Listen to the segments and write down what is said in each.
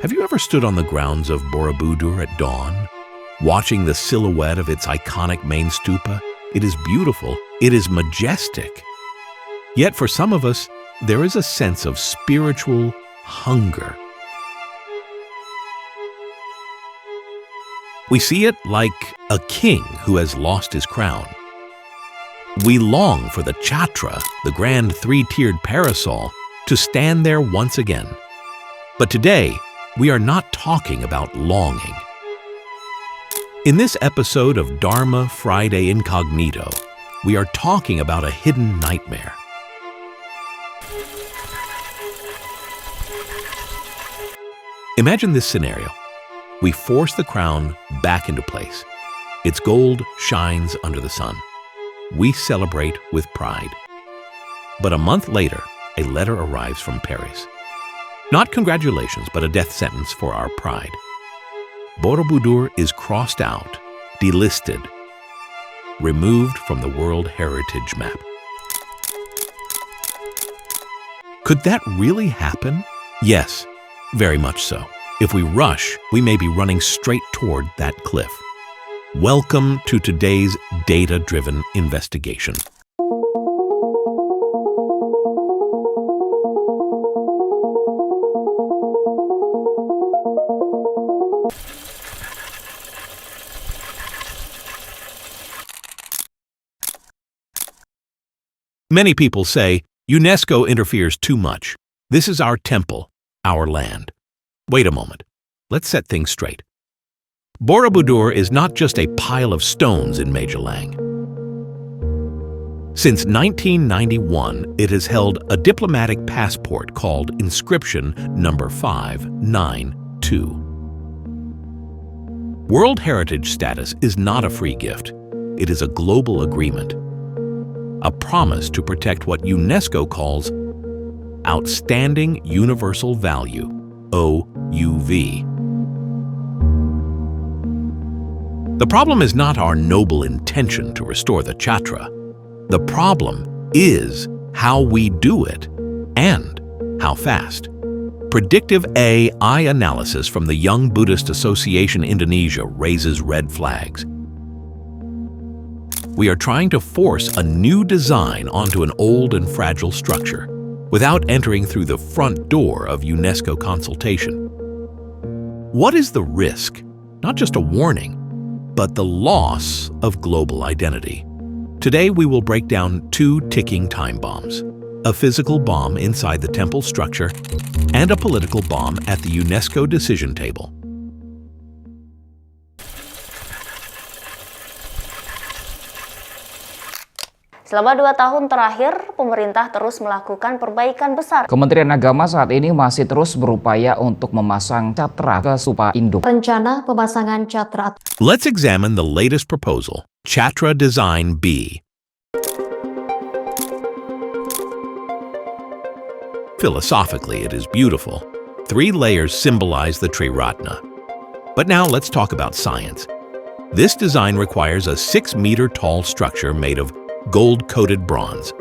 Have you ever stood on the grounds of Borobudur at dawn, watching the silhouette of its iconic main stupa? It is beautiful, it is majestic. Yet for some of us, there is a sense of spiritual hunger. We see it like a king who has lost his crown. We long for the Chatra, the grand three-tiered parasol, to stand there once again. But today, we are not talking about longing. In this episode of Dharma Friday Incognito, we are talking about a hidden nightmare. Imagine this scenario. We force the crown back into place. Its gold shines under the sun. We celebrate with pride. But a month later, a letter arrives from Paris. Not congratulations, but a death sentence for our pride. Borobudur is crossed out, delisted, removed from the World Heritage Map. Could that really happen? Yes, very much so. If we rush, we may be running straight toward that cliff. Welcome to today's data-driven investigation. Many people say, UNESCO interferes too much. This is our temple, our land. Wait a moment. Let's set things straight. Borobudur is not just a pile of stones in Magellang. Since 1991, it has held a diplomatic passport called Inscription Number 592. World Heritage status is not a free gift. It is a global agreement. A promise to protect what UNESCO calls Outstanding Universal Value, OUV. The problem is not our noble intention to restore the Chatra. The problem is how we do it and how fast. Predictive AI analysis from the Young Buddhist Association Indonesia raises red flags. We are trying to force a new design onto an old and fragile structure without entering through the front door of UNESCO consultation. What is the risk? Not just a warning, but the loss of global identity. Today we will break down two ticking time bombs, a physical bomb inside the temple structure and a political bomb at the UNESCO decision table. Selama 2 tahun terakhir, pemerintah terus melakukan perbaikan besar. Kementerian Agama saat ini masih terus berupaya untuk memasang Chatra ke stupa induk. Rencana pemasangan Chatra. Let's examine the latest proposal, Chatra Design B. Philosophically, it is beautiful. 3 layers symbolize the Triratna. But now let's talk about science. This design requires a 6-meter-tall structure made of gold-coated bronze.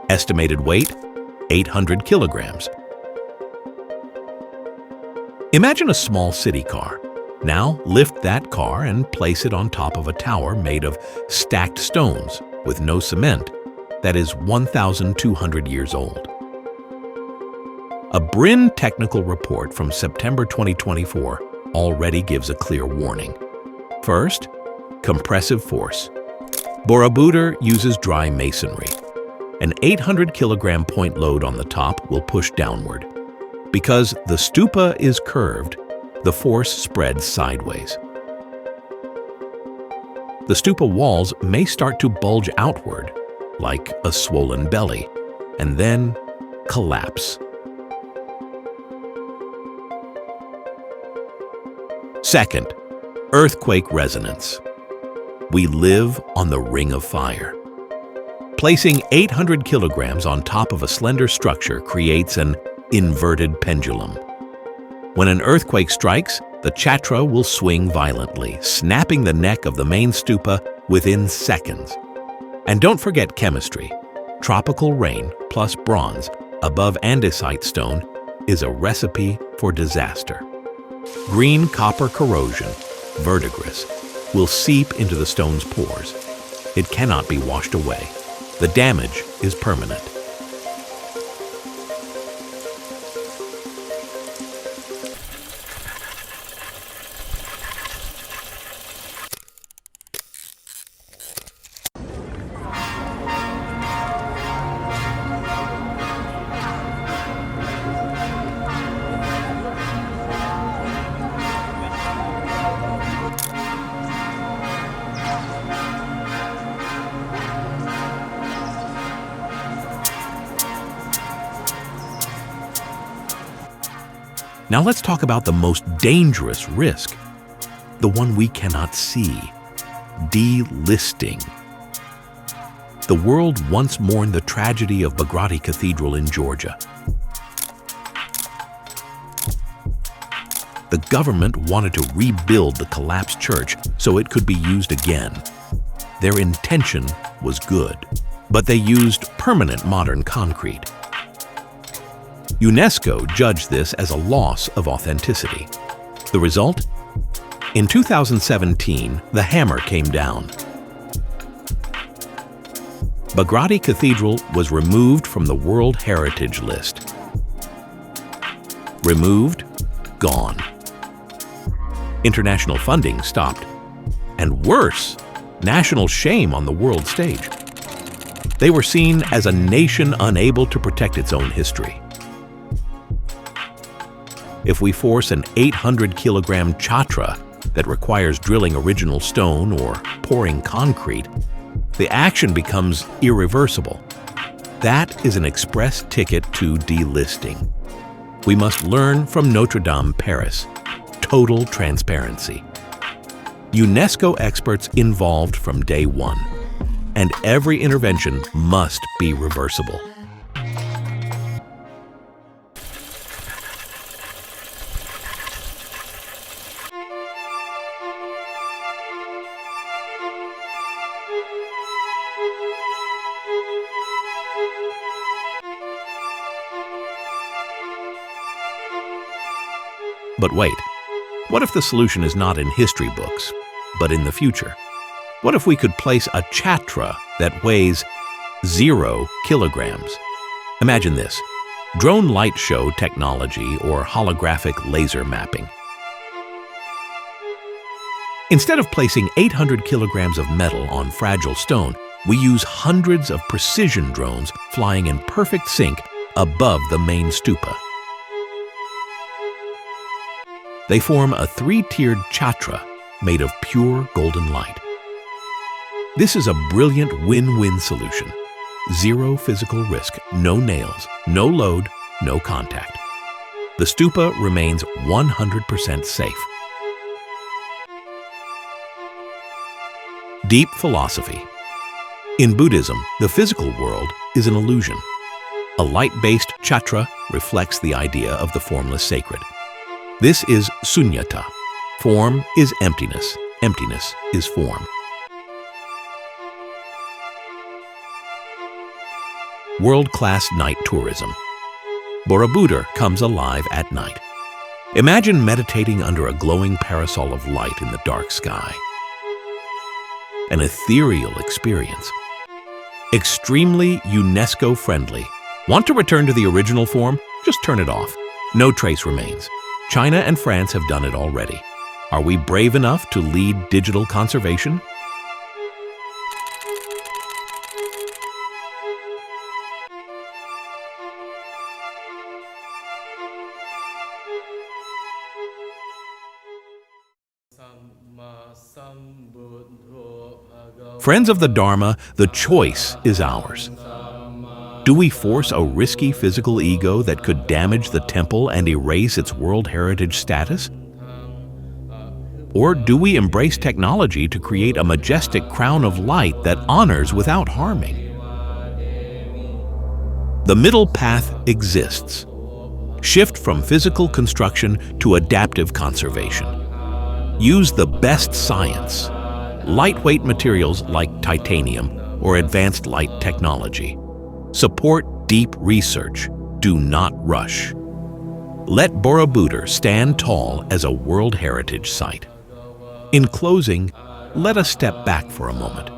Estimated weight, 800 kilograms. Imagine a small city car. Now lift that car and place it on top of a tower made of stacked stones with no cement that is 1,200 years old. A BRIN technical report from September 2024 already gives a clear warning. First, compressive force. Borobudur uses dry masonry. An 800-kilogram point load on the top will push downward. Because the stupa is curved, the force spreads sideways. The stupa walls may start to bulge outward, like a swollen belly, and then collapse. Second, earthquake resonance. We live on the ring of fire. Placing 800 kilograms on top of a slender structure creates an inverted pendulum. When an earthquake strikes, the Chatra will swing violently, snapping the neck of the main stupa within seconds. And don't forget chemistry. Tropical rain plus bronze above andesite stone is a recipe for disaster. Green copper corrosion, verdigris, will seep into the stone's pores. It cannot be washed away. The damage is permanent. Now let's talk about the most dangerous risk, the one we cannot see, delisting. The world once mourned the tragedy of Bagrati Cathedral in Georgia. The government wanted to rebuild the collapsed church so it could be used again. Their intention was good, but they used permanent modern concrete. UNESCO judged this as a loss of authenticity. The result? In 2017, the hammer came down. Bagrati Cathedral was removed from the World Heritage List. Removed, gone. International funding stopped. And worse, national shame on the world stage. They were seen as a nation unable to protect its own history. If we force an 800-kilogram Chatra that requires drilling original stone or pouring concrete, the action becomes irreversible. That is an express ticket to delisting. We must learn from Notre Dame, Paris. Total transparency. UNESCO experts involved from day one, and every intervention must be reversible. But wait, what if the solution is not in history books, but in the future? What if we could place a Chatra that weighs 0 kilograms? Imagine this: drone light show technology or holographic laser mapping. Instead of placing 800 kilograms of metal on fragile stone, we use hundreds of precision drones flying in perfect sync above the main stupa. They form a 3-tiered Chatra made of pure golden light. This is a brilliant win-win solution. 0 physical risk, no nails, no load, no contact. The stupa remains 100% safe. Deep philosophy. In Buddhism, the physical world is an illusion. A light-based Chatra reflects the idea of the formless sacred. This is sunyata. Form is emptiness. Emptiness is form. World-class night tourism. Borobudur comes alive at night. Imagine meditating under a glowing parasol of light in the dark sky. An ethereal experience. Extremely UNESCO-friendly. Want to return to the original form? Just turn it off. No trace remains. China and France have done it already. Are we brave enough to lead digital conservation? Friends of the Dharma, the choice is ours. Do we force a risky physical ego that could damage the temple and erase its World Heritage status? Or do we embrace technology to create a majestic crown of light that honors without harming? The middle path exists. Shift from physical construction to adaptive conservation. Use the best science, lightweight materials like titanium or advanced light technology. Support deep research. Do not rush. Let Borobudur stand tall as a World Heritage Site. In closing, let us step back for a moment.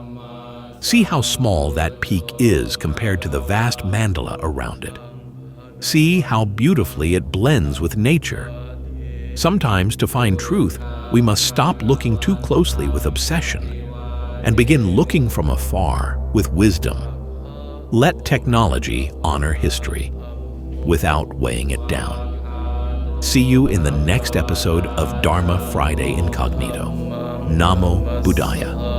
See how small that peak is compared to the vast mandala around it. See how beautifully it blends with nature. Sometimes, to find truth, we must stop looking too closely with obsession and begin looking from afar with wisdom. Let technology honor history without weighing it down. See you in the next episode of Dharma Friday Incognito. Namo Buddhaya.